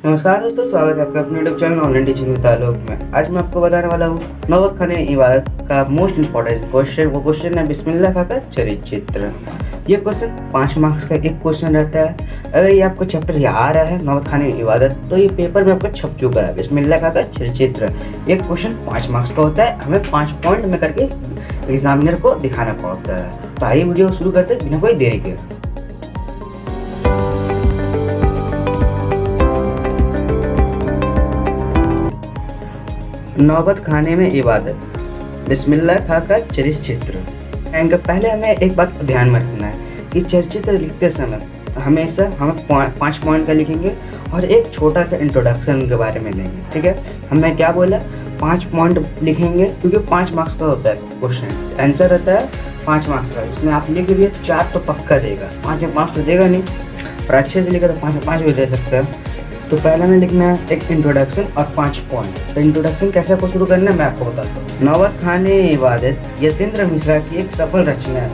नमस्कार दोस्तों, स्वागत है आपका अपने YouTube channel online teaching with Alok में। आज मैं आपको बताने वाला हूँ नौबत खाने इबादत का मोस्ट इंपॉर्टेंट क्वेश्चन। वो क्वेश्चन है बिस्मिल्लाह खां का चरित्र। ये क्वेश्चन 5 मार्क्स का एक क्वेश्चन रहता है। अगर ये आपको चैप्टर आ रहा है नौबत खाने इबादत, तो ये पेपर में आपका छप चुका है बिस्मिल्लाह खां का चरित्र। ये क्वेश्चन 5 मार्क्स का होता है, हमें 5 पॉइंट में करके एग्जामिनर को दिखाना पड़ता है। तो आइए वीडियो शुरू करते हैं बिना कोई देरी के। नौबत खाने में इबादत बिस्मिल्लाह खां का चरित्र। पहले हमें एक बात ध्यान में रखना है कि चरित्र लिखते समय हमेशा हम 5 पॉइंट का लिखेंगे और एक छोटा सा इंट्रोडक्शन के बारे में देंगे। ठीक है, हमें क्या बोला, 5 पॉइंट लिखेंगे क्योंकि 5 मार्क्स का होता है क्वेश्चन। आंसर रहता है 5 मार्क्स का। इसमें आप लिख दिए 4 तो पक्का देगा, 5 में 5 तो देगा नहीं, और अच्छे से लिखा तो 5 में 5 भी दे सकता है। तो पहले हमें लिखना है एक इंट्रोडक्शन और 5 पॉइंट। तो इंट्रोडक्शन कैसे आपको शुरू करना है मैं आपको बताता हूँ। नौबत खाने इबादत यतीन्द्र मिश्रा की एक सफल रचना है।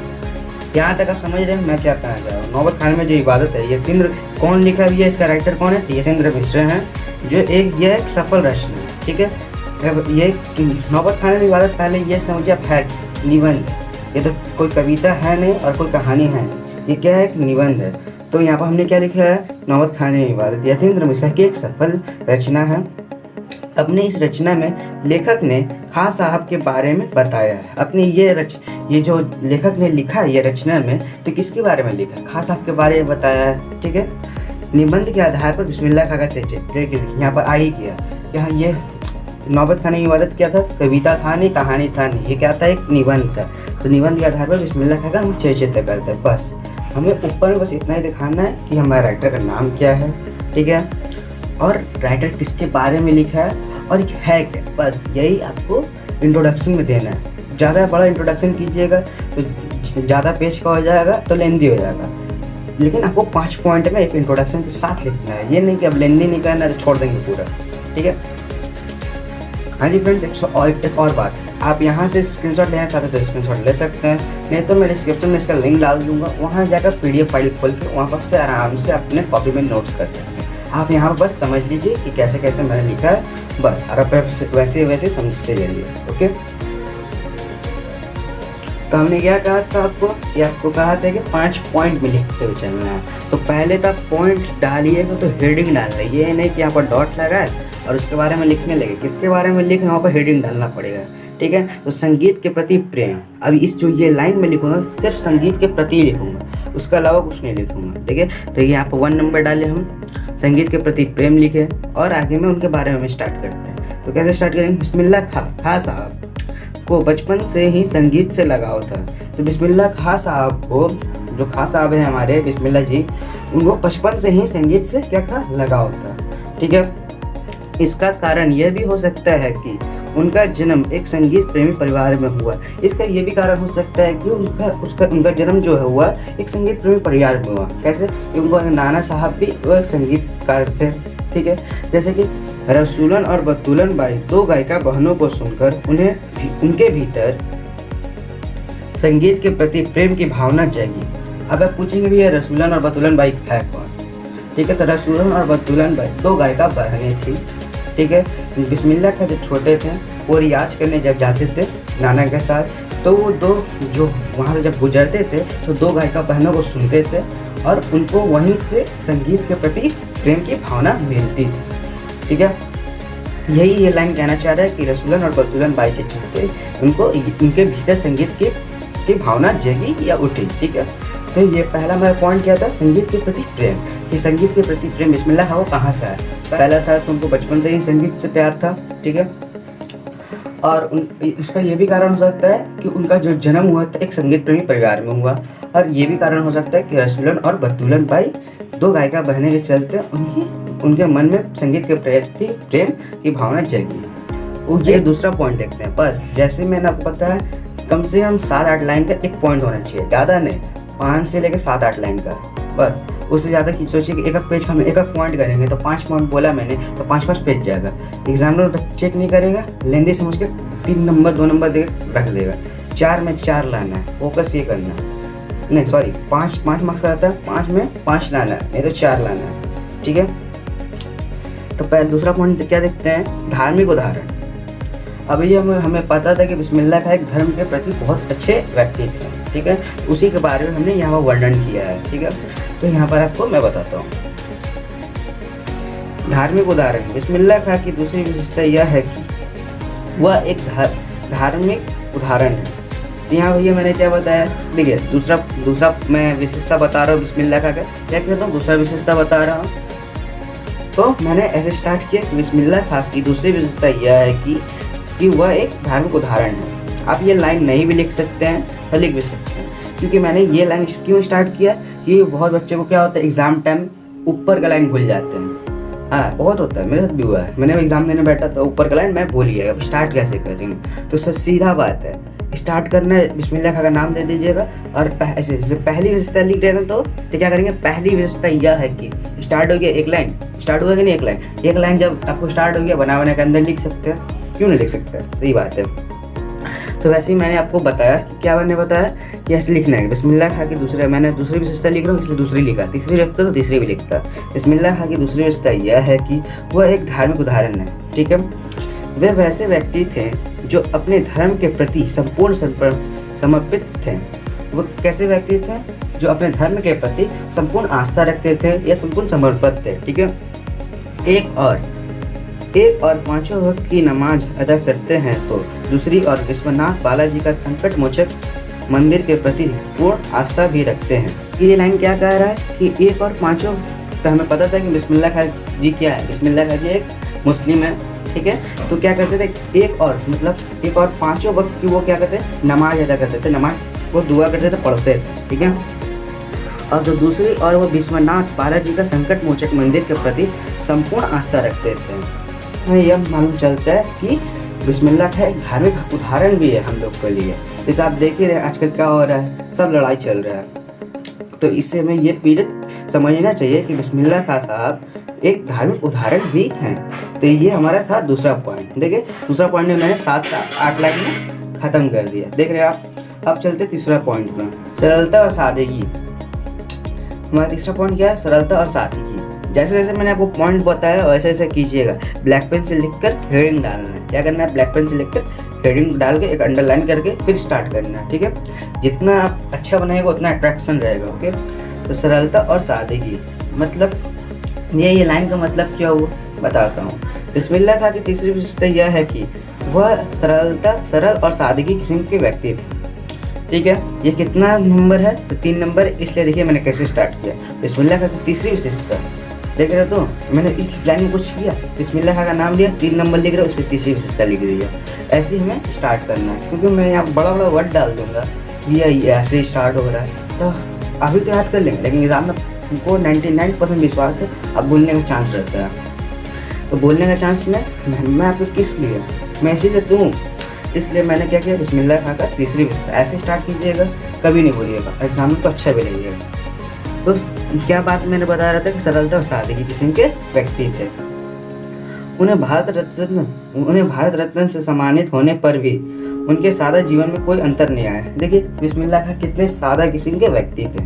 यहाँ तक आप समझ रहे हैं मैं क्या कहना चाह रहा हूँ। नौबत खाने में जो इबादत है, यतीन्द्र कौन लिखा है, इसका राइटर कौन है, यतीन्द्र मिश्रा है, जो यह एक सफल रचना है। ठीक है, ये नौबत खाने में इबादत पहले ये समझिए आप है निबंध। ये तो कोई कविता है नहीं और कोई कहानी है नहीं, ये क्या है, एक निबंध है। तो यहाँ पर हमने क्या लिखा है, नौबत खाने इबादत यतीन्द्र मिश्रा की एक सफल रचना है। अपने इस रचना में लेखक ने खां साहब के बारे में बताया है। अपनी ये जो लेखक ने लिखा है ये रचना में, तो किसके बारे में लिखा है, खां साहब के बारे में बताया है। ठीक है, निबंध के आधार पर बिस्मिल्लाह खां का चरित्र यहाँ पर आई किया कि हाँ, ये नौबत खाने इबादत क्या था, कविता था नहीं, कहानी था नहीं, ये क्या था, एक निबंध था। तो निबंध के आधार पर बिस्मिल्लाह खां का हम चरित्र करते हैं। बस हमें ऊपर में बस इतना ही दिखाना है कि हमारे राइटर का नाम क्या है। ठीक है, और राइटर किसके बारे में लिखा है और है क्या, बस यही आपको इंट्रोडक्शन में देना है। ज़्यादा बड़ा इंट्रोडक्शन कीजिएगा तो ज़्यादा पेज का हो जाएगा, तो लेंदी हो जाएगा। लेकिन आपको 5 पॉइंट में एक इंट्रोडक्शन के साथ लिखना है। ये नहीं कि अब लेंदी नहीं करना है तो छोड़ देंगे पूरा। ठीक है, हाँ जी फ्रेंड्स, एक और बात, आप यहाँ से स्क्रीनशॉट लेना चाहते हो तो स्क्रीनशॉट ले सकते हैं, नहीं तो मैं डिस्क्रिप्शन में इसका लिंक डाल दूंगा। वहाँ जाकर PDF फाइल खोल के वहाँ पर से आराम से अपने कॉपी में नोट्स कर सकते हैं। आप यहाँ पर बस समझ लीजिए कि कैसे कैसे मैंने लिखा है, बस और आप वैसे वैसे समझते जाइए। ओके, तो हमने क्या कहा था आपको कि आपको कहा था कि 5 पॉइंट में लिखते हुए चलना है। तो पहले तो आप पॉइंट डालिएगा तो हेडिंग डालना है, ये नहीं कि यहाँ पर डॉट लगा है और उसके बारे में लिखने लगे। किसके बारे में लिखना, वहाँ पर हेडिंग डालना पड़ेगा। ठीक है, तो संगीत के प्रति प्रेम, अब इस जो ये लाइन में लिखूंगा सिर्फ संगीत के प्रति लिखूंगा, उसके अलावा कुछ नहीं लिखूंगा। ठीक है, तो यहाँ पर 1 नंबर डाले हम, संगीत के प्रति प्रेम लिखे और आगे में उनके बारे में स्टार्ट करते हैं। तो कैसे स्टार्ट करेंगे, बिस्मिल्लाह खां साहब को बचपन से ही संगीत से लगाव था। तो बिस्मिल्लाह खां साहब को, जो खां साहब है हमारे बिस्मिल्लाह जी, उनको बचपन से ही संगीत से क्या था, लगाव था। ठीक है, इसका कारण यह भी हो सकता है कि उनका जन्म एक संगीत प्रेमी परिवार में हुआ। इसका ये भी कारण हो सकता है कि उनका जन्म जो है हुआ एक संगीत प्रेमी परिवार में हुआ। कैसे, उनका नाना साहब भी वो एक संगीतकार थे। ठीक है, जैसे कि रसूलन और बतूलन बाई 2 गायिका बहनों को सुनकर उनके भीतर संगीत के प्रति प्रेम की भावना जागी। अब आप पूछेंगे भी रसूलन और बतूलन बाई है कौन। ठीक है, तो रसूलन और बतूलन बाई 2 गायिका बहनें थी। ठीक है, बिस्मिल्लाह खां जब छोटे थे वो रियाज करने जब जाते थे नाना के साथ, तो वो 2 जो वहाँ से जब गुजरते थे तो 2 गायिका बहनों को सुनते थे और उनको वहीं से संगीत के प्रति प्रेम की भावना मिलती थी। ठीक है, यही ये लाइन कहना चाह रहा है कि रसूलन और बतूलन बाई के चलते उनके भीतर संगीत की भावना जगी या उठी। ठीक है, तो ये पहला मेरा पॉइंट क्या था, संगीत के प्रति प्रेम। कि संगीत के प्रति प्रेम बिस्मिल्लाह खां वो कहाँ से आया, पहला था तो उनको बचपन से ही संगीत से प्यार था। ठीक है, और उसका ये भी कारण हो सकता है कि उनका जो जन्म हुआ था एक संगीत प्रेमी परिवार में हुआ, और ये भी कारण हो सकता है कि रसूलन और बतूलन बाई 2 गायिका बहने के चलते उनके मन में संगीत के प्रति प्रेम की भावना जगी। ये दूसरा पॉइंट देखते हैं। बस जैसे मैंने आपको बताया, कम से कम 7-8 लाइन का एक पॉइंट होना चाहिए, ज़्यादा नहीं, 5 से लेकर 7-8 लाइन का बस। उससे ज़्यादा की सोचिए कि एक पेज का हम एक पॉइंट करेंगे तो 5 पॉइंट बोला मैंने तो 5 पेज जाएगा। एग्जामिनर तो चेक नहीं करेगा, लेंदी समझ के 3 नंबर 2 नंबर दे रख देगा। 4 में 4 लाना है, फोकस ये करना है, नहीं सॉरी 5 मार्क्स का रहता है, 5 में 5 लाना है, नहीं तो 4 लाना है। ठीक है, तो पहले दूसरा पॉइंट क्या देखते हैं, धार्मिक उदाहरण। अभी हमें पता था कि बिस्मिल्लाह खां एक धर्म के प्रति बहुत अच्छे व्यक्ति थे, ठीक है, उसी के बारे में हमने यहाँ पर वर्णन किया है, ठीक है। तो यहाँ पर आपको मैं बताता हूँ धार्मिक उदाहरण। बिस्मिल्लाह खां की दूसरी विशेषता यह है कि वह एक धार्मिक उदाहरण है। यहाँ भैया मैंने क्या बताया, देखिए दूसरा मैं विशेषता बता रहा हूँ बिस्मिल्लाह खां का, क्या कर रहा हूँ, दूसरा विशेषता बता रहा हूँ। तो मैंने ऐसे स्टार्ट किया कि बिस्मिल्लाह खां की दूसरी विशेषता यह है कि वह एक धार्मिक उदाहरण है। आप ये लाइन नहीं भी लिख सकते हैं तो लिख भी सकते हैं, क्योंकि मैंने ये लाइन क्यों स्टार्ट किया कि बहुत बच्चे को क्या होता है एग्जाम टाइम ऊपर का लाइन भूल जाते हैं। हाँ बहुत होता है, मेरे साथ भी हुआ है, मैंने एग्जाम देने बैठा तो ऊपर का लाइन मैं भूल गया, अब स्टार्ट कैसे करेंगे। तो सर सीधा बात है, स्टार्ट करना है बिस्मिल्लाह खां का नाम दे दीजिएगा और ऐसे जैसे पहली विशेषता लिख रहे थे तो क्या करेंगे, पहली विशेषता यह है कि स्टार्ट हो गया एक लाइन, स्टार्ट हुआ कि नहीं एक लाइन जब आपको स्टार्ट हो गया बना के अंदर लिख सकते हैं, क्यों नहीं लिख सकते, सही बात है। तो वैसे ही मैंने आपको बताया कि क्या मैंने बताया कि ऐसे लिखना है बिस्मिल्लाह खां की दूसरे, मैंने दूसरी विशेषता लिख रहा हूँ इसलिए दूसरी लिखा, तीसरी लिखता तो तीसरी भी लिखता। बिस्मिल्लाह खां की दूसरी विशेषता यह है कि वह एक धार्मिक उदाहरण है, ठीक है। वे वैसे व्यक्ति थे जो अपने धर्म के प्रति संपूर्ण समर्पित थे। वो कैसे व्यक्ति थे, जो अपने धर्म के प्रति संपूर्ण आस्था रखते थे या संपूर्ण समर्पित थे, ठीक है। एक और पांचों वक्त की नमाज अदा करते हैं तो दूसरी ओर विश्वनाथ बालाजी का संकट मोचक मंदिर के प्रति पूर्ण आस्था भी रखते हैं। ये लाइन क्या कह रहा है कि एक और पांचों, तो हमें पता था कि बिस्मिल्लाह खां जी क्या है, बिस्मिल्लाह खां जी एक मुस्लिम है, ठीक है। तो क्या करते थे, एक और पांचों वक्त की वो क्या करते थे, नमाज अदा करते थे, नमाज वो दुआ करते थे, पढ़ते थे, ठीक है। और जो दूसरी और वो विश्वनाथ बालाजी का संकट मोचक मंदिर के प्रति संपूर्ण आस्था रखते थे। हमें यह मालूम चलता है कि बिस्मिल्लाह खां एक धार्मिक उदाहरण भी है हम लोग के लिए। जैसे आप देख ही रहे आजकल क्या हो रहा है, सब लड़ाई चल रहा है, तो इससे हमें ये पीड़ित समझना चाहिए कि बिस्मिल्लाह खां साहब एक धार्मिक उदाहरण भी हैं। तो ये हमारा था दूसरा पॉइंट। देखिए दूसरा पॉइंट में मैंने 7 से 8 लाइन में ख़त्म कर दिया, देख रहे हैं आप। अब चलते तीसरा पॉइंट में, सरलता और सादगी। हमारा तीसरा पॉइंट क्या है, सरलता और सादगी। जैसे जैसे मैंने आपको पॉइंट बताया वैसे वैसे कीजिएगा। ब्लैक पेन से लिखकर हेडिंग डालना है, क्या करना है, ब्लैक पेन से लिखकर हेडिंग डाल के एक अंडरलाइन करके फिर स्टार्ट करना है, ठीक है। जितना आप अच्छा बनाएगा उतना अट्रैक्शन रहेगा, ओके। तो सरलता और सादगी मतलब ये लाइन का मतलब क्या हुआ बताता हूँ। बिस्मिल्लाह खां की तीसरी विशेषता यह है कि वह सरल और सादगी किस्म के व्यक्ति थे, ठीक है। ये कितना नंबर है, तो 3 नंबर, इसलिए देखिए मैंने कैसे स्टार्ट किया। बिस्मिल्लाह खां की तीसरी विशेषता देख रहे हो, तो मैंने इस लाइन में कुछ किया, बिस्मिल्लाह खां का नाम लिया, 3 नंबर लिख रहा हूँ, इसलिए तीसरी विशेषता लिख दिया। ऐसे ही हमें स्टार्ट करना है, क्योंकि मैं यहाँ बड़ा वर्ड डाल दूंगा, ये ऐसे स्टार्ट हो रहा है, तो अभी तो याद कर लेंगे, लेकिन एग्जाम में उनको 99% विश्वास है अब बोलने का चांस रहता है। तो बोलने का चांस में मैं आपको किस लिए, मैं इसीलिए दूँ, इसलिए मैंने क्या किया, बिस्मिल्लाह खां का तीसरी विशेषता ऐसे स्टार्ट कीजिएगा, कभी नहीं बोलिएगा, एग्जाम में तो अच्छा भी लगेगा। तो क्या बात मैंने बता रहा था कि सरलता और सादगी किस्म के व्यक्ति थे। उन्हें भारत रत्न से सम्मानित होने पर भी उनके सादा जीवन में कोई अंतर नहीं आया। देखिए बिस्मिल्लाह खां कितने सादा किस्म के व्यक्ति थे,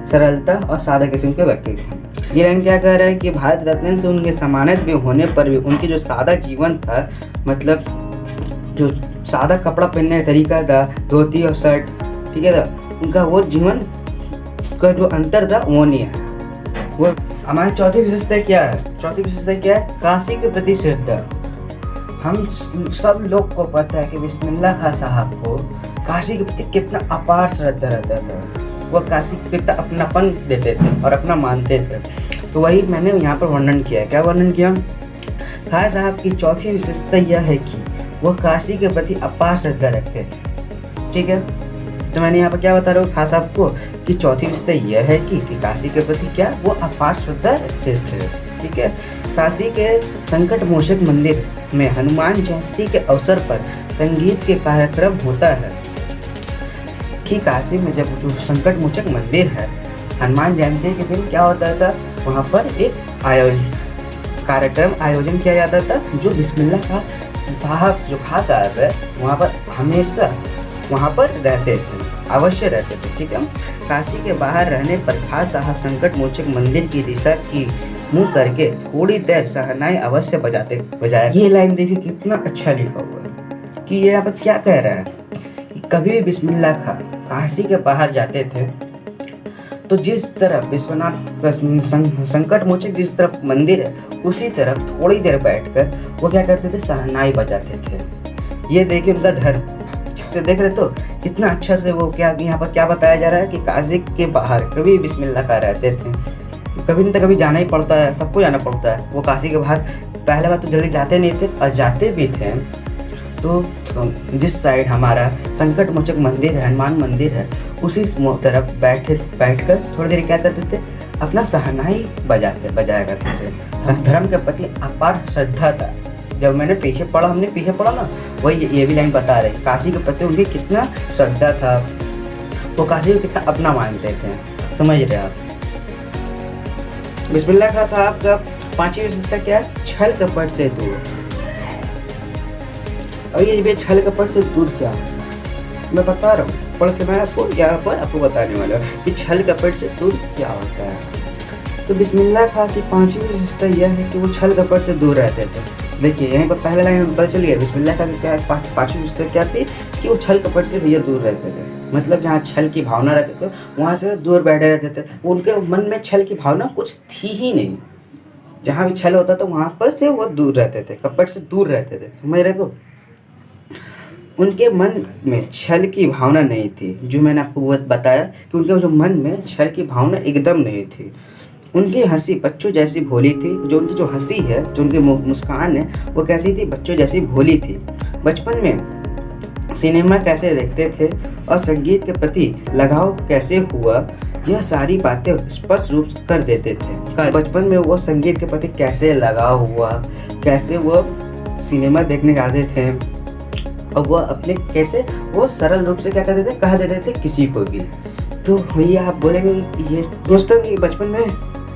सरलता और सादा किस्म के व्यक्ति थे। ये लाइन क्या कह रहा है कि भारत रत्न से उनके सम्मानित भी होने पर भी उनकी जो सादा जीवन था, मतलब जो सादा कपड़ा पहनने का तरीका था, धोती और शर्ट, ठीक है, उनका वो जीवन का जो अंतर था वो नहीं है। वो हमारी चौथी विशेषता क्या है, काशी के प्रति श्रद्धा। हम सब लोग को पता है कि बिस्मिल्लाह खां साहब को काशी के प्रति कितना अपार श्रद्धा रहता था, वह काशी के प्रति अपनापन देते थे और अपना मानते थे। तो वही मैंने यहाँ पर वर्णन किया। क्या वर्णन किया, खां साहब की चौथी विशेषता यह है कि वह काशी के प्रति अपार श्रद्धा रखते थे, ठीक है। तो मैंने यहाँ पर क्या बता रहा हूँ खां साहब को कि चौथी विशेषता यह है कि काशी के प्रति क्या वो अपार श्रद्धा रखते थे, ठीक है। काशी के संकट मोचक मंदिर में हनुमान जयंती के अवसर पर संगीत के कार्यक्रम होता है कि काशी में जब जो संकट मोचक मंदिर है, हनुमान जयंती के दिन क्या होता था, वहाँ पर एक कार्यक्रम आयोजन किया जाता था, जो बिस्मिल्लाह खां साहब जो खां साहब है वहाँ पर हमेशा वहाँ पर रहते थे, अवश्य रहते थे, ठीक है। काशी के बाहर रहने पर खां साहब संकट मोचक मंदिर की दिशा की मुंह करके थोड़ी देर शहनाई अवश्य बजाया। ये लाइन देखिए कितना अच्छा लिखा हुआ है कि ये यहाँ पर क्या कह रहा है कि कभी भी बिस्मिल्लाह खां काशी के बाहर जाते थे तो जिस तरफ विश्वनाथ का संकट मोचक जिस तरफ मंदिर है उसी तरफ थोड़ी देर बैठकर वो क्या करते थे, शहनाई बजाते थे। ये देखिए उनका धर्म, तो देख रहे तो कितना अच्छा से वो क्या यहाँ पर क्या बताया जा रहा है कि काशी के बाहर कभी बिस्मिल्लाह खां रहते थे, कभी नहीं तो कभी जाना ही पड़ता है, सबको जाना पड़ता है। वो काशी के बाहर पहले बार तो जल्दी जाते नहीं थे और जाते भी थे तो जिस साइड हमारा संकट मोचक मंदिर है, हनुमान मंदिर है, उसी तरफ बैठकर थोड़ी देर क्या करते थे, अपना शहनाई बजाया करते थे। धर्म के प्रति अपार श्रद्धा था। जब हमने पीछे पढ़ा ना, वही ये भी लाइन बता रहे काशी के प्रति उनकी कितना श्रद्धा था, वो काशी को कितना अपना मानते थे, समझ रहे आप। बिस्मिल्लाह खां साहब का 5वीं विशेषता क्या है, छल कपट से दूर। और ये छल कपट से दूर क्या है मैं बता रहा हूँ, पढ़ के मैं आपको यहाँ पर आपको बताने वाला हूँ कि छल कपट से दूर क्या होता है। तो बिस्मिल्लाह खां की 5वीं विशेषता यह है कि वो छल कपट से दूर रहते थे। देखिए यहीं पर पहला लाइन पता चल गया, बिस्मिल्लाह खां की क्या 5वीं विशेषता क्या थी कि वो छल कपट से भैया दूर रहते थे। मतलब जहाँ छल की भावना रहते थे वहाँ से दूर बैठे रहते थे, उनके मन में छल की भावना कुछ थी ही नहीं। जहाँ भी छल होता था वहाँ पर से वो दूर रहते थे, कपट से दूर रहते थे, समझ रहे तो। उनके मन में छल की भावना नहीं थी, जो मैंने आपको वो बताया कि उनके जो मन में छल की भावना एकदम नहीं थी। उनकी हंसी बच्चों जैसी भोली थी, जो उनकी जो हंसी है, जो उनकी मुस्कान है वो कैसी थी, बच्चों जैसी भोली थी। बचपन में सिनेमा कैसे देखते थे और संगीत के प्रति लगाव कैसे हुआ, यह सारी बातें स्पष्ट रूप से कर देते थे। बचपन में वो संगीत के प्रति कैसे लगाव हुआ, कैसे वो सिनेमा देखने जाते थे, और वो अपने कैसे वो सरल रूप से क्या कहते थे, कह देते थे किसी को भी। तो भैया आप बोलेंगे ये दोस्तों कि बचपन में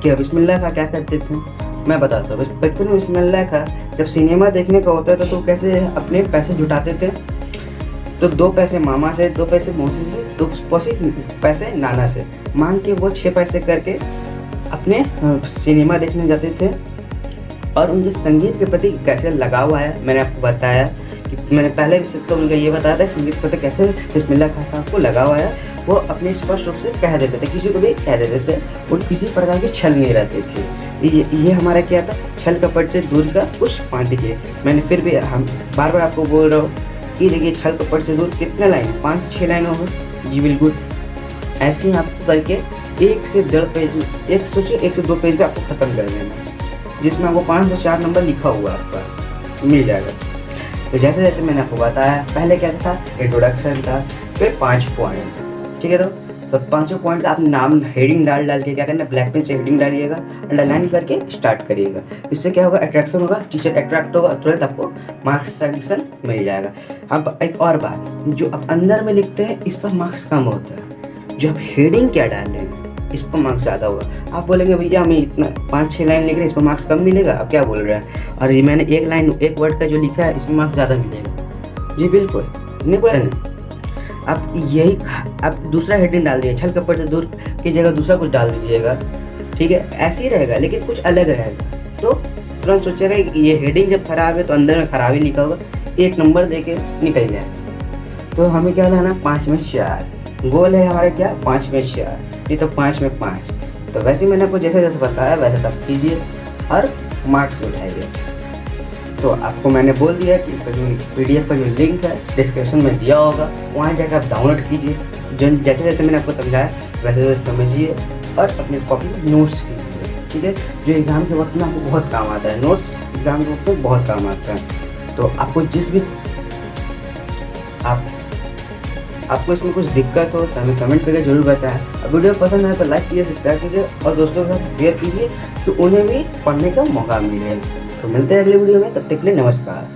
क्या बिस्मिल्लाह खां क्या करते थे, मैं बताता हूँ। बचपन में बिस्मिल्लाह खां जब सिनेमा देखने का होता था तो कैसे अपने पैसे जुटाते थे, तो 2 पैसे मामा से, 2 पैसे मौसी से, 2 पैसे नाना से मांग के वो 6 पैसे करके अपने सिनेमा देखने जाते थे। और उनके संगीत के प्रति कैसे लगाव आया मैंने आपको बताया कि मैंने पहले भी तो उनका ये बताया था कि संगीत के प्रति कैसे बिस्मिल्लाह खां साहब को लगाव आया। वो अपने स्पष्ट रूप से कह देते थे, किसी को भी कह देते थे, और किसी प्रकार की छल नहीं रहती थी। ये हमारा क्या था, छल कपट से दूर का कुछ पॉइंट देखिए। मैंने फिर भी हम बार बार आपको बोल रहा हूँ कि देखिए छल कपट से दूर कितने लाइन, 5-6 लाइन होगा जी, बिल्कुल ऐसे ही आपको करके 1 से 1.5 पेज, 1 से 2 पेज पे आपको ख़त्म कर देना, जिसमें आपको 5 से 4 नंबर लिखा हुआ आपका मिल जाएगा। तो जैसे जैसे मैंने आपको बताया, पहले क्या था, इंट्रोडक्शन था, फिर 5 पॉइंट, ठीक है। तो 5 पॉइंट का आप नाम हेडिंग डाल के क्या करना, ब्लैक पेन से हेडिंग डालिएगा, अंडरलाइन करके स्टार्ट करिएगा। इससे क्या होगा, अट्रैक्शन होगा, टीचर अट्रैक्ट होगा, तुरंत आपको मार्क्स सेक्शन मिल जाएगा। अब एक और बात, जो आप अंदर में लिखते हैं इस पर मार्क्स कम होता है, जो आप हेडिंग क्या डाल रहे हैं इस पर मार्क्स ज़्यादा होगा। आप बोलेंगे भैया हमें इतना 5-6 लाइन लिख रहे हैं, इस पर मार्क्स कम मिलेगा, आप क्या बोल रहे हैं, और ये मैंने 1 लाइन 1 वर्ड का जो लिखा है इसमें मार्क्स ज़्यादा मिलेगा। जी बिल्कुल नहीं बोला नहीं। आप दूसरा हेडिंग डाल दिए, छल कपट से दूर की जगह दूसरा कुछ डाल दीजिएगा, ठीक है, ऐसे ही रहेगा लेकिन कुछ अलग रहेगा। तो तुरंत सोचेगा कि ये हेडिंग जब खराब है तो अंदर में खराब ही लिखा होगा, 1 नंबर दे के निकल जाएगा। तो हमें क्या लाना, 5 में 4 गोल है हमारे, क्या 5 में 4, नहीं तो 5 में 5। तो वैसे मैंने आपको जैसे जैसे बताया वैसे सब कीजिए और मार्क्स उठाइए। तो आपको मैंने बोल दिया कि इसका जो PDF का जो लिंक है डिस्क्रिप्शन में दिया होगा, वहाँ जाकर आप डाउनलोड कीजिए। जो जैसे जैसे मैंने आपको समझाया वैसे वैसे समझिए और अपने कॉपी में नोट्स कीजिए, ठीक है। जो एग्ज़ाम के वक्त में आपको बहुत काम आता है, नोट्स एग्ज़ाम के वक्त में बहुत काम आता है। तो आपको जिस भी आपको इसमें कुछ दिक्कत हो तो हमें कमेंट करके जरूर बताएं। और वीडियो पसंद आए तो लाइक कीजिए, सब्सक्राइब कीजिए और दोस्तों के साथ शेयर कीजिए तो उन्हें भी पढ़ने का मौका मिले। तो मिलते हैं अगले वीडियो में, तब तक के लिए नमस्कार।